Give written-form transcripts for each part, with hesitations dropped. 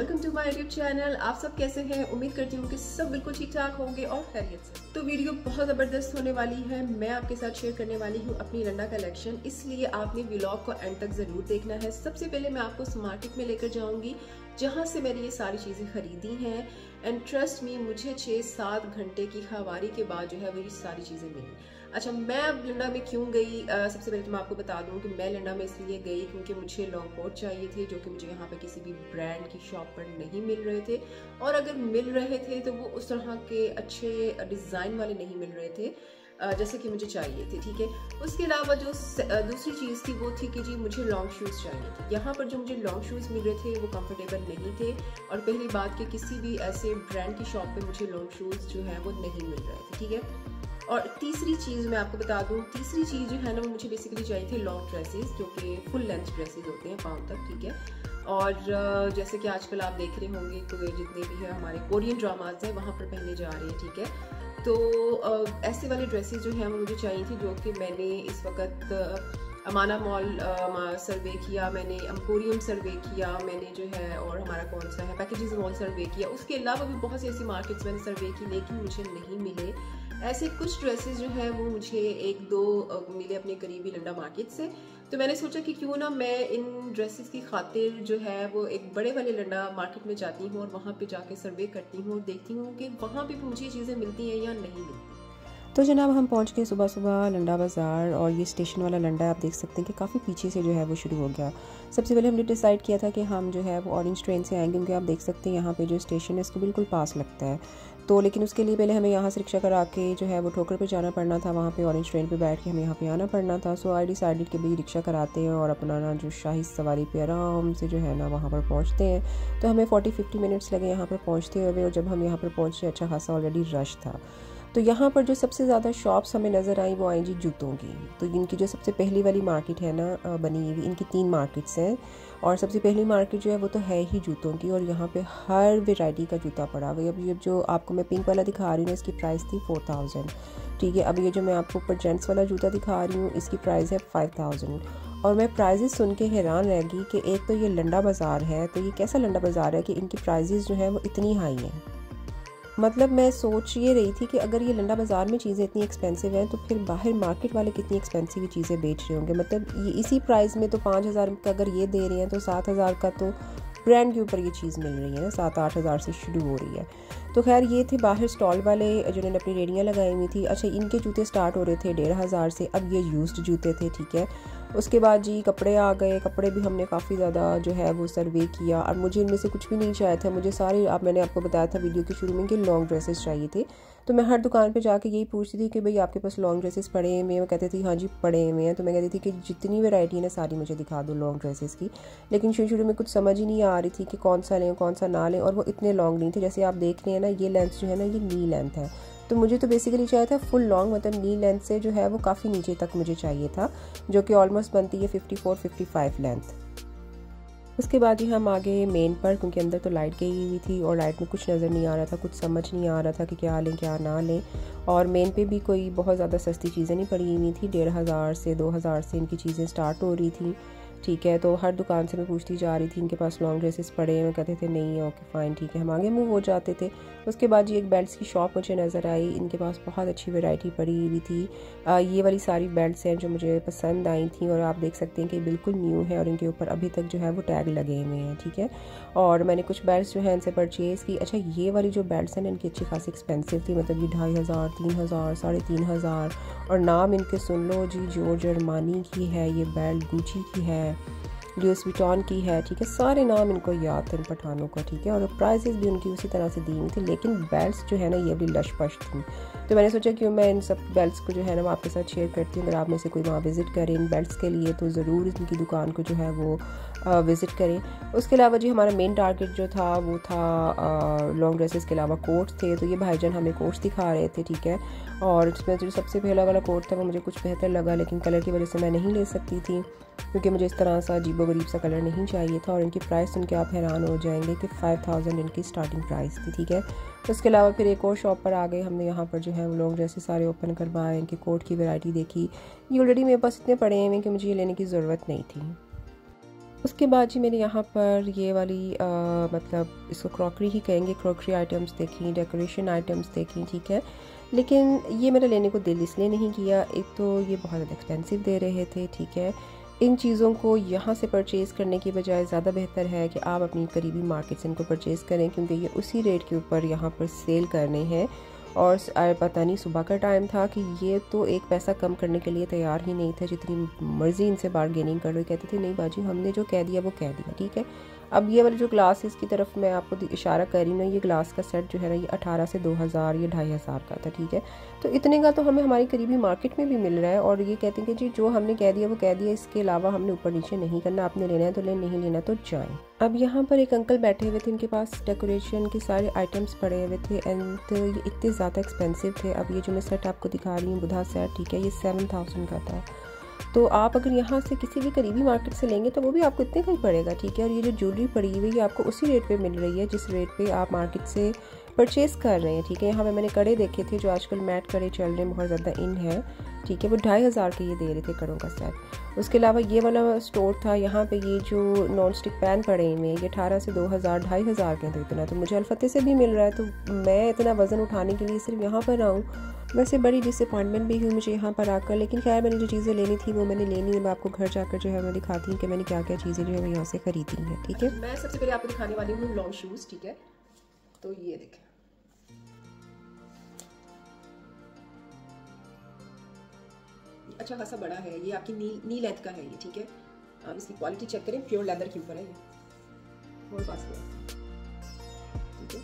Welcome to my YouTube channel. आप सब कैसे हैं? उम्मीद करती हूँ कि सब बिल्कुल ठीक ठाक होंगे और खैरियत से। तो वीडियो बहुत ज़बरदस्त होने वाली है। मैं आपके साथ शेयर करने वाली हूँ अपनी लंडा कलेक्शन, इसलिए आपने व्लॉग को एंड तक ज़रूर देखना है। सबसे पहले मैं आपको उस मार्केट में लेकर जाऊँगी जहाँ से मैंने ये सारी चीज़ें खरीदी हैं। एंड ट्रस्ट मी, मुझे 6-7 घंटे की खवारी के बाद जो है वो ये सारी चीज़ें मिली। अच्छा, मैं अब लंडा में क्यों गई? सबसे पहले तो मैं आपको बता दूं कि मैं लंडा में इसलिए गई क्योंकि मुझे लॉन्ग कोट चाहिए थे, जो कि मुझे यहाँ पे किसी भी ब्रांड की शॉप पर नहीं मिल रहे थे, और अगर मिल रहे थे तो वो उस तरह के अच्छे डिज़ाइन वाले नहीं मिल रहे थे जैसे कि मुझे चाहिए थे। ठीक है, उसके अलावा जो दूसरी चीज़ थी वो थी कि जी मुझे लॉन्ग शूज़ चाहिए थे। यहाँ पर जो मुझे लॉन्ग शूज़ मिल रहे थे वो कंफर्टेबल नहीं थे, और पहली बात कि किसी भी ऐसे ब्रांड की शॉप पे मुझे लॉन्ग शूज़ जो है वो नहीं मिल रहे थे। ठीक है, और तीसरी चीज़ मैं आपको बता दूँ, तीसरी चीज़ जो है ना वो मुझे बेसिकली चाहिए थी लॉन्ग ड्रेसेस, जो कि फुल लेंथ ड्रेसेस होते हैं पाँव तक। ठीक है, और जैसे कि आजकल आप देख रहे होंगे तो जितने भी है हमारे कोरियन ड्रामाज हैं वहाँ पर पहने जा रहे हैं। ठीक है, तो ऐसे वाले ड्रेसेस जो हैं वो मुझे चाहिए थी, जो कि मैंने इस वक्त अमाना मॉल सर्वे किया, मैंने एम्पोरियम सर्वे किया, मैंने जो है और हमारा कौन सा है पैकेजेस मॉल सर्वे किया। उसके अलावा भी बहुत सी ऐसी मार्केट्स मैंने सर्वे की, लेकिन मुझे नहीं मिले ऐसे कुछ ड्रेसेस जो है वो मुझे 1-2 मिले अपने करीबी लंडा मार्केट से। तो मैंने सोचा कि क्यों ना मैं इन ड्रेसेस की खातिर जो है वो एक बड़े वाले लंडा मार्केट में जाती हूँ और वहाँ पे जाके सर्वे करती हूँ और देखती हूँ कि वहाँ पे मुझे चीज़ें मिलती हैं या नहीं मिलती। तो जनाब हम पहुंच गए सुबह सुबह लंडा बाज़ार, और ये स्टेशन वाला लंडा आप देख सकते हैं कि काफ़ी पीछे से जो है वो शुरू हो गया। सबसे पहले हमने डिसाइड किया था कि हम जो है वो ऑरेंज ट्रेन से आएंगे, क्योंकि आप देख सकते हैं यहाँ पे जो स्टेशन है इसको बिल्कुल पास लगता है। तो लेकिन उसके लिए पहले हमें यहाँ से रिक्शा करा के जो है वो ठोकर पे जाना पड़ना था, वहाँ पे ऑरेंज ट्रेन पे बैठ के हमें यहाँ पे आना पड़ना था। सो आई डिसाइडेड कि भाई रिक्शा कराते हैं और अपना ना जो शाही सवारी पे आराम से जो है ना वहाँ पर पहुँचते हैं। तो हमें 40-50 मिनट्स लगे यहाँ पर पहुँचते हुए, और जब हम यहाँ पर पहुँचे अच्छा खासा ऑलरेडी रश था। तो यहाँ पर जो सबसे ज़्यादा शॉप्स हमें नज़र आई वो आई जी जूतों की। तो इनकी जो सबसे पहली वाली मार्केट है ना बनी हुई, इनकी 3 मार्केट्स हैं, और सबसे पहली मार्केट जो है वो तो है ही जूतों की, और यहाँ पे हर वैरायटी का जूता पड़ा हुआ है। अब ये जो आपको मैं पिंक वाला दिखा रही हूँ इसकी प्राइस थी 4000। ठीक है, अब ये जो मैं आपको ऊपर जेंट्स वाला जूता दिखा रही हूँ इसकी प्राइस है 5000। और मैं प्राइजेस सुन के हैरान रह गई कि एक तो ये लंडा बाज़ार है, तो ये कैसा लंडा बाज़ार है कि इनकी प्राइजेस जो है वो इतनी हाई हैं। मतलब मैं सोच ये रही थी कि अगर ये लंडा बाज़ार में चीज़ें इतनी एक्सपेंसिव हैं तो फिर बाहर मार्केट वाले कितनी एक्सपेंसिव चीज़ें बेच रहे होंगे। मतलब ये इसी प्राइस में तो 5000 का अगर ये दे रहे हैं तो 7000 का तो ब्रांड के ऊपर ये चीज़ मिल रही है ना, 7-8 हज़ार से शुरू हो रही है। तो खैर ये थे बाहर स्टॉल वाले जिन्होंने अपनी रेडियाँ लगाई हुई थी। अच्छा, इनके जूते स्टार्ट हो रहे थे 1500 से, अब ये यूज्ड जूते थे। ठीक है, उसके बाद जी कपड़े आ गए। कपड़े भी हमने काफ़ी ज़्यादा जो है वो सर्वे किया, और मुझे इनमें से कुछ भी नहीं चाहिए था। मुझे सारे मैंने आपको बताया था वीडियो के शुरू में कि लॉन्ग ड्रेसेस चाहिए थे। तो मैं हर दुकान पे जाके यही पूछती थी कि भाई आपके पास लॉन्ग ड्रेसेस पड़े हुए हैं? वो कहते थे हाँ जी पड़े हुए हैं। तो मैं कहती थी कि जितनी वैरायटी है ना सारी मुझे दिखा दो लॉन्ग ड्रेसेस की। लेकिन शुरू में कुछ समझ ही नहीं आ रही थी कि कौन सा लें कौन सा ना लें, और वो इतने लॉन्ग नहीं थे। जैसे आप देख रहे हैं ना, ये लेंथ जो है ना ये नी लेंथ है, तो मुझे तो बेसिकली चाहिए था फुल लॉन्ग, मतलब नी लेंथ से जो है वो काफ़ी नीचे तक मुझे चाहिए था, जो कि ऑलमोस्ट बनती है 54-55 लेंथ। उसके बाद ही हम आगे मेन पर, क्योंकि अंदर तो लाइट गई हुई थी और लाइट में कुछ नज़र नहीं आ रहा था, कुछ समझ नहीं आ रहा था कि क्या लें क्या ना लें। और मेन पे भी कोई बहुत ज़्यादा सस्ती चीज़ें नहीं पड़ी हुई थी, 1500 से 2000 से इनकी चीज़ें स्टार्ट हो रही थी। ठीक है, तो हर दुकान से मैं पूछती जा रही थी इनके पास लॉन्ग ड्रेसेस पड़े हैं? कहते थे नहीं, ओके फ़ाइन ठीक है, हम आगे मूव हो जाते थे। उसके बाद ये एक बेल्ट्स की शॉप मुझे नज़र आई, इनके पास बहुत अच्छी वैरायटी पड़ी हुई थी। ये वाली सारी बेल्ट्स हैं जो मुझे पसंद आई थी, और आप देख सकते हैं कि बिल्कुल न्यू है और इनके ऊपर अभी तक जो है वो टैग लगे हुए हैं। ठीक है, और मैंने कुछ बेल्ट्स जो है इनसे परचेज़ की। अच्छा, ये वाली जो बेल्ट्स हैं ना इनकी अच्छी खासी एक्सपेंसिव थी, मतलब ये 2500, 3000, 3500, और नाम इनके सुन लो जी, जॉर्ज अरमानी की है ये बेल्ट, गुची की है, लुइस विटॉन की है। ठीक है, सारे नाम इनको याद थे इन पठानों को। ठीक है, और प्राइसेस भी उनकी उसी तरह से दी हुई थी, लेकिन बेल्ट्स जो है ना ये बड़ी लश पश थी। तो मैंने सोचा कि मैं इन सब बेल्ट्स को जो है ना वो आपके साथ शेयर करती हूँ। अगर आप में से कोई वहाँ विज़िट करें इन बेल्ट्स के लिए तो ज़रूर इनकी दुकान को जो है वो विज़िट करें। उसके अलावा जी हमारा मेन टारगेट जो था वो था लॉन्ग ड्रेसेस के अलावा कोट्स थे। तो ये भाईजान हमें कोट्स दिखा रहे थे। ठीक है, और इसमें जो सबसे पहला वाला कोट था वो मुझे कुछ बेहतर लगा, लेकिन कलर की वजह से मैं नहीं ले सकती थी, क्योंकि मुझे इस तरह सा अजीबोगरीब सा कलर नहीं चाहिए था। और इनकी प्राइस सुन के आप हैरान हो जाएंगे कि 5000 इनकी स्टार्टिंग प्राइस थी। ठीक है, उसके अलावा फिर एक और शॉप पर आ गए हमने, यहाँ पर जो है वो लॉन्ग ड्रेसेस सारे ओपन करवाए, इनके कोट की वैरायटी देखी। ये ऑलरेडी मेरे पास इतने पड़े हैं कि मुझे ये लेने की ज़रूरत नहीं थी। उसके बाद जी मैंने यहाँ पर ये वाली मतलब इसको क्रॉकरी ही कहेंगे, क्रॉकरी आइटम्स देखी, डेकोरेशन आइटम्स देखी, ठीक है। लेकिन ये मेरा लेने को दिल इसलिए नहीं किया, एक तो ये बहुत ज़्यादा एक्सपेंसिव दे रहे थे, ठीक है। इन चीज़ों को यहाँ से परचेज़ करने की बजाय ज़्यादा बेहतर है कि आप अपनी करीबी मार्केट से इनको परचेज़ करें, क्योंकि ये उसी रेट के ऊपर यहाँ पर सेल करने हैं। और पता नहीं सुबह का टाइम था कि ये तो एक पैसा कम करने के लिए तैयार ही नहीं थे, जितनी मर्ज़ी इनसे बारगेनिंग कर लो। कहते थे नहीं बाजी हमने जो कह दिया वो कह दिया, ठीक है। अब ये वाले जो ग्लासेस की तरफ मैं आपको इशारा कर रही हूँ ना, ये ग्लास का सेट जो है ना ये 18 से 2000 या 2500 का था, ठीक है। तो इतने का तो हमें हमारी करीबी मार्केट में भी मिल रहा है। और ये कहते हैं कि जी जो हमने कह दिया वो कह दिया, इसके अलावा हमने ऊपर नीचे नहीं करना, आपने लेना है तो ले, नहीं लेना तो जाएं। अब यहाँ पर एक अंकल बैठे हुए थे, इनके पास डेकोरेशन के सारे आइटम्स पड़े हुए थे एंड ये इतने ज़्यादा एक्सपेंसिव थे। अब ये जो मैं सेट आपको दिखा रही हूँ बुधा सेट, ठीक है, ये 7000 का था। तो आप अगर यहाँ से किसी भी करीबी मार्केट से लेंगे तो वो भी आपको इतने का ही पड़ेगा, ठीक है। और ये जो ज्वेलरी पड़ी हुई है आपको उसी रेट पे मिल रही है जिस रेट पे आप मार्केट से परचेज़ कर रहे हैं, ठीक है। यहाँ पे मैंने कड़े देखे थे जो आजकल मैट कड़े चल रहे हैं, बहुत ज़्यादा इन है, ठीक है। वो 2500 के ये दे रहे थे कड़ों का सेट। उसके अलावा ये वाला स्टोर था, यहाँ पे ये जो नॉन स्टिक पैन पड़े हुए हैं ये 18 से 2000 2500 के थे। इतना तो मुझे अल्फते से भी मिल रहा है, तो मैं इतना वज़न उठाने के लिए सिर्फ यहाँ पर आऊँ। वैसे बड़ी डिसअपॉइंटमेंट भी हुई मुझे यहाँ पर आकर, लेकिन खैर मैंने जो चीज़ें लेनी थी वो मैंने लेनी। मैं आपको घर जाकर जो है मैं दिखाती हूँ कि मैंने क्या क्या चीज़ें जो है मैं यहाँ से खरीदी हैं, ठीक है। मैं सबसे पहले आपको दिखाने वाली हूँ लॉन्ग शूज़, ठीक है। तो ये देखें, अच्छा खासा बड़ा है, ये आपकी नी लेंथ का है ये, ठीक है। आप इसकी क्वालिटी चेक करें, प्योर लेदर के ऊपर है ये, बहुत पास में, ठीक है।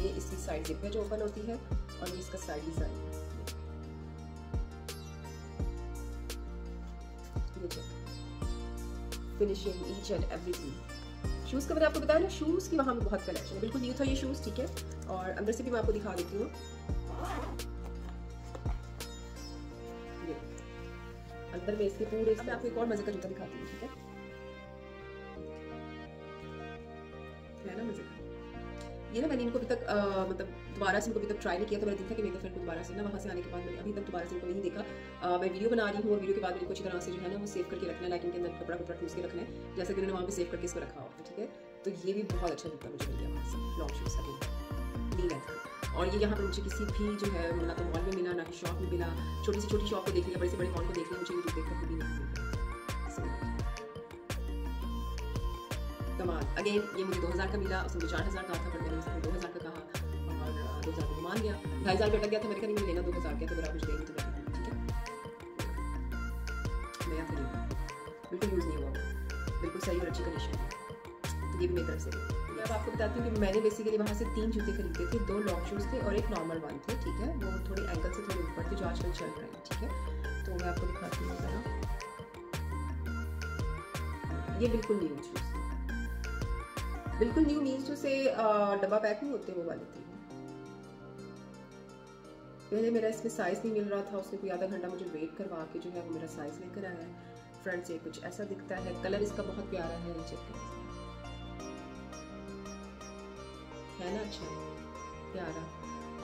ये इसकी साइड जिप है जो ओपन होती है और ये इसका साइड डिजाइन है, ये check, finishing each and everything. Shoes का मैंने आपको बताया ना, शूज़ की वहाँ में बहुत कलेक्शन है, बिल्कुल न्यू था ये शूज़, ठीक है। और अंदर से भी मैं आपको दिखा देती हूँ, अंदर में इसके पूरे। मैं आपको एक और मजे का जूता दिखाती हूँ, ठीक है ना मजे का। ये ना मैंने इनको अभी तक मतलब दोबारा से इनको अभी तक ट्राई नहीं किया, तो मैंने देखा कि मेरे फ्रेंड को दोबारा से ना वहाँ से आने के बाद मैंने अभी तक दोबारा से इनको नहीं देखा। मैं वीडियो बना रही हूँ और वीडियो के बाद मेरे को अच्छी तरह से जो है ना वो सेव करके रखना है, लाइक इनके अंदर कपड़ा ठूस के रखना है, जैसे कि उन्होंने वहाँ पे सेव करके इसको रखा होता है, ठीक है। तो ये भी बहुत अच्छा जूता मुझे मिल गया वहाँ से, लॉन्ग शूज़ का नी लेंथ। और ये यहाँ पर मुझे किसी भी जो है ना तो मॉल में मिला ना ही शॉप में मिला, छोटी से छोटी शॉप को देख लिया, बड़े से बड़े मॉल को देख लिया, मुझे ये जूते कहीं भी नहीं मिले। कमाल। अगेन ये मुझे 2000 का मिला, उसने मुझे 4000 का था, पर मैंने उसको 2000 का कहा और 2000 को मान गया, 2500 पे अटक गया था। मैंने कहा नहीं लेना 2000 का, तो अगर आप मुझे देंगे तो मैं ठीक है। नया था बिल्कुल यूज़ नहीं हुआ, बिल्कुल सही और अच्छी कंडीशन है, तो ये भी मेरी तरफ से। अब आपको बताती हूँ कि मैंने बेसिकली वहाँ से 3 जूते खरीदे थे, 2 लॉन्ग शूज़ थे और एक नॉर्मल वन थे, ठीक है। वो थोड़े एंकल से थोड़े ऊपर थे जो आजकल चल रहे हैं, ठीक है। तो मैं आपको दिखाती हूँ ज़रा, ये बिल्कुल न्यू शूज़, बिल्कुल न्यू मीन्स जैसे डब्बा पैक नहीं होते वो वाले थे। पहले मेरा इसमें साइज़ नहीं मिल रहा था, उसने कोई आधा घंटा मुझे वेट करवा के जो है वो मेरा साइज़ लेकर आया है। फ्रंट से कुछ ऐसा दिखता है, कलर इसका बहुत प्यारा है, ये चेक करें, है ना, अच्छा प्यारा।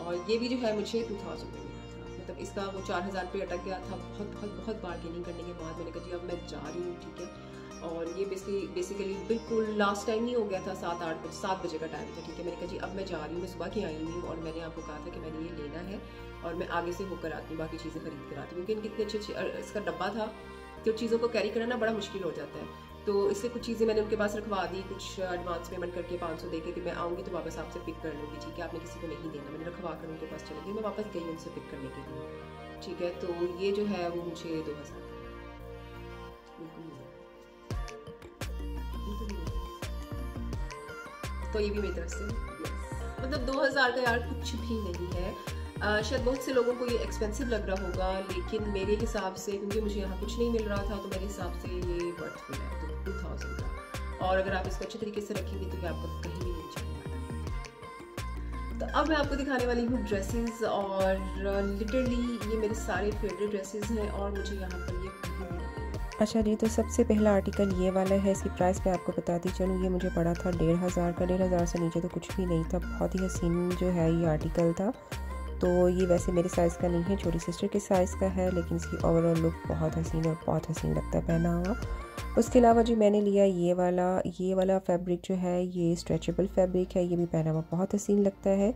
और ये भी जो है मुझे 2000 में मिला था, मतलब इसका वो 4000 पे अटक गया था। बहुत बहुत बहुत बार्गेनिंग करने के बाद मैंने कहा जी अब मैं जा रही हूँ, ठीक है। और ये बेसिकली बिल्कुल लास्ट टाइम नहीं हो गया था, 7 बजे का टाइम था, ठीक है। मैंने कहा जी अब मैं जा रही हूँ, मैं सुबह की आई हूँ और मैंने आपको कहा था कि मैंने ये लेना है और मैं आगे से होकर आती हूँ, बाकी चीज़ें खरीद कर आती हूँ, क्योंकि इनके इतने अच्छे इसका डब्बा था तो चीज़ों को कैरी करना बड़ा मुश्किल हो जाता है। तो इससे कुछ चीज़ें मैंने उनके पास रखवा दी, कुछ एडवांस पेमेंट करके 500 दे के कि मैं आऊँगी तो वापस आपसे पिक कर लूँगी, ठीक है। आपने किसी को नहीं देना, मैंने रखवा कर उनके पास चली गई, मैं वापस गई उनसे पिक करने के लिए, ठीक है। तो ये जो है वो मुझे 2000 तो ये भी मेरी तरफ से मतलब 2000 का यार कुछ भी नहीं है। शायद बहुत से लोगों को ये एक्सपेंसिव लग रहा होगा, लेकिन मेरे हिसाब से क्योंकि मुझे यहाँ कुछ नहीं मिल रहा था तो मेरे हिसाब से ये वर्थफुल है, तो 2000 का। और अगर आप इसको अच्छे तरीके से रखेंगे तो ये आपको कहीं भी नहीं चाहिए। तो अब मैं आपको दिखाने वाली हूँ ड्रेसेस, और लिटरली ये मेरे सारे फेवरेट ड्रेसेस हैं और मुझे यहाँ पर ये कहीं भी नहीं। अच्छा जी, तो सबसे पहला आर्टिकल ये वाला है, इसकी प्राइस मैं आपको बताती चलूँ। ये मुझे पड़ा था 1500 का, 1500 से नीचे तो कुछ भी नहीं था। बहुत ही हसीन जो है ये आर्टिकल था तो ये वैसे मेरे साइज़ का नहीं है, छोटी सिस्टर के साइज़ का है, लेकिन इसकी ओवरऑल लुक बहुत हसीन और बहुत हसीन लगता है पहना हुआ। उसके अलावा जी मैंने लिया ये वाला फैब्रिक जो है, ये स्ट्रेचेबल फैब्रिक है, ये भी पहना हुआ बहुत हसीन लगता है।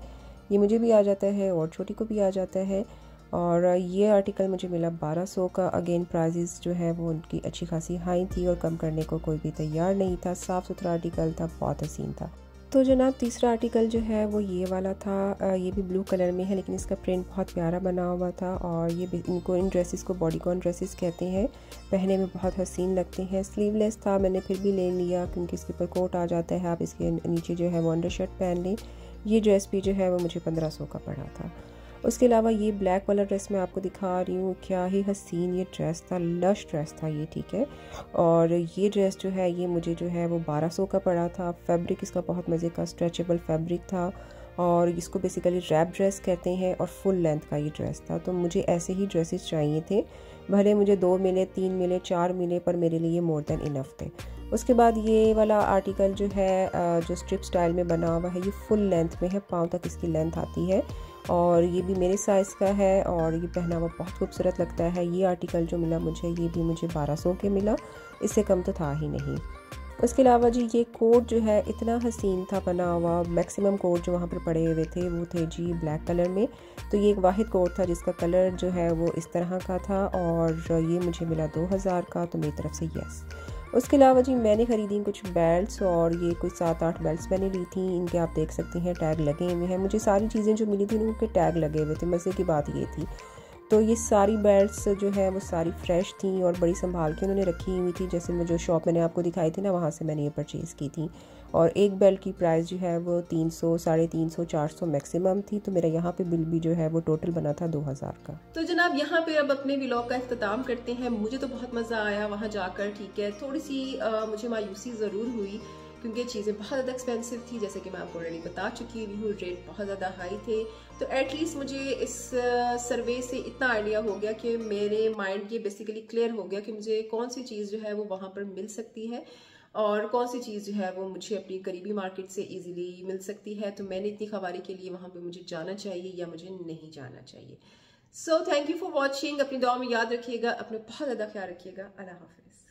ये मुझे भी आ जाता है और छोटी को भी आ जाता है। और ये आर्टिकल मुझे मिला 1200 का। अगेन प्राइजेस जो है वो उनकी अच्छी खासी हाई थी और कम करने को कोई भी तैयार नहीं था। साफ़ सुथरा आर्टिकल था, बहुत हसीन था। तो जनाब तीसरा आर्टिकल जो है वो ये वाला था। ये भी ब्लू कलर में है, लेकिन इसका प्रिंट बहुत प्यारा बना हुआ था। और ये इन ड्रेसेस को बॉडीकॉन ड्रेसेस कहते हैं, पहने में बहुत हसीन लगते हैं। स्लीवलेस था, मैंने फिर भी ले लिया क्योंकि इसके ऊपर कोट आ जाता है, आप इसके नीचे जो है वो अंडर शर्ट पहन लें। ये ड्रेस भी जो है वो मुझे 1500 का पड़ा था। उसके अलावा ये ब्लैक वाला ड्रेस मैं आपको दिखा रही हूँ, क्या ही हसीन ये ड्रेस था, लश ड्रेस था ये, ठीक है। और ये ड्रेस जो है ये मुझे जो है वो 1200 का पड़ा था। फैब्रिक इसका बहुत मज़े का स्ट्रेचेबल फैब्रिक था और इसको बेसिकली रैप ड्रेस कहते हैं और फुल लेंथ का ये ड्रेस था। तो मुझे ऐसे ही ड्रेसेस चाहिए थे, भले मुझे 2 मिले, 3 मिले, 4 मिले, पर मेरे लिए मोर देन इनफ थे। उसके बाद ये वाला आर्टिकल जो है जो स्ट्रिप स्टाइल में बना हुआ है, ये फुल लेंथ में है, पाँव तक इसकी लेंथ आती है और ये भी मेरे साइज़ का है और ये पहना हुआ बहुत खूबसूरत लगता है। ये आर्टिकल जो मिला मुझे, ये भी मुझे 1200 के मिला, इससे कम तो था ही नहीं। उसके अलावा जी ये कोट जो है इतना हसीन था बना हुआ। मैक्सिमम कोट जो वहाँ पर पड़े हुए थे वो थे जी ब्लैक कलर में। तो ये एक वाहिद कोट था जिसका कलर जो है वो इस तरह का था और ये मुझे मिला 2000 का, तो मेरी तरफ से यस। उसके अलावा जी मैंने ख़रीदी कुछ बेल्ट्स और ये कोई 7-8 बेल्ट्स मैंने ली थी। इनके आप देख सकते हैं टैग लगे हुए हैं। मुझे सारी चीज़ें जो मिली थी उनके टैग लगे हुए थे। मज़े की बात ये थी, तो ये सारी बेल्ट्स जो है वो सारी फ्रेश थी और बड़ी संभाल के उन्होंने रखी हुई थी। जैसे मैं जो शॉप मैंने आपको दिखाई थी ना, वहाँ से मैंने ये परचेज़ की थी। और एक बेल्ट की प्राइस जो है वो 300, 350, 400 मैक्सिमम थी। तो मेरा यहाँ पे बिल भी जो है वो टोटल बना था 2000 का। तो जनाब यहाँ पे अब अपने व्लॉग का इख्तिताम करते हैं। मुझे तो बहुत मज़ा आया वहाँ जाकर, ठीक है। थोड़ी सी मुझे मायूसी ज़रूर हुई क्योंकि चीज़ें बहुत ज़्यादा एक्सपेंसिव थी, जैसे कि मैं आपको ऑलरेडी बता चुकी हूँ, रेट बहुत ज़्यादा हाई थे। तो एटलीस्ट मुझे इस सर्वे से इतना आइडिया हो गया कि मेरे माइंड ये बेसिकली क्लियर हो गया कि मुझे कौन सी चीज़ जो है वो वहाँ पर मिल सकती है और कौन सी चीज़ जो है वो मुझे अपनी करीबी मार्केट से इजीली मिल सकती है। तो मैंने इतनी खबारी के लिए वहाँ पे मुझे जाना चाहिए या मुझे नहीं जाना चाहिए। So thank you for watching. अपनी दुआ में याद रखिएगा, अपने बहुत ज़्यादा ख्याल रखिएगा। अल्लाह हाफिज़।